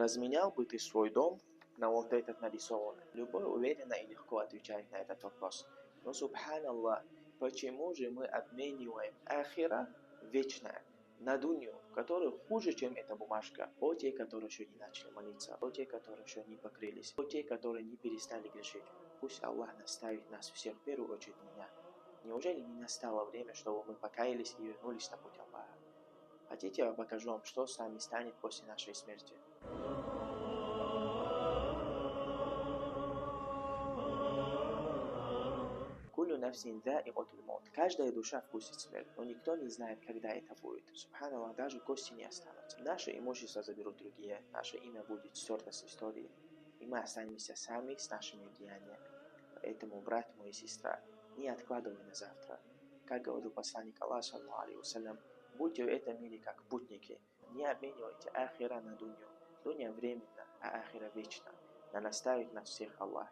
разменял бы ты свой дом на вот этот нарисованный? Любой уверенно и легко отвечает на этот вопрос. Но, субханаллах, почему же мы обмениваем ахира, вечное, на дунью, которая хуже, чем эта бумажка? О те, которые еще не начали молиться, о те, которые еще не покрылись, о те, которые не перестали грешить. Пусть Аллах наставит нас всех, в первую очередь меня. Неужели не настало время, чтобы мы покаялись и вернулись на путь Аллаха? Хотите, я покажу вам, что с нами станет после нашей смерти? Куллю нафсин заи'атуль маут. Каждая душа вкусит смерть, но никто не знает, когда это будет. Субханаллах, даже кости не останутся. Наше имущество заберут другие, наше имя будет стерто с истории, и мы останемся сами с нашими деяниями. Поэтому, брат мой и сестра, не откладывай на завтра. Как говорил посланник Аллаха, саллаллаху алейхи вассалям, будьте в этом мире как путники, не обменивайте ахира на дунью. Дунья временно, а ахира вечно. Да наставит нас всех Аллах.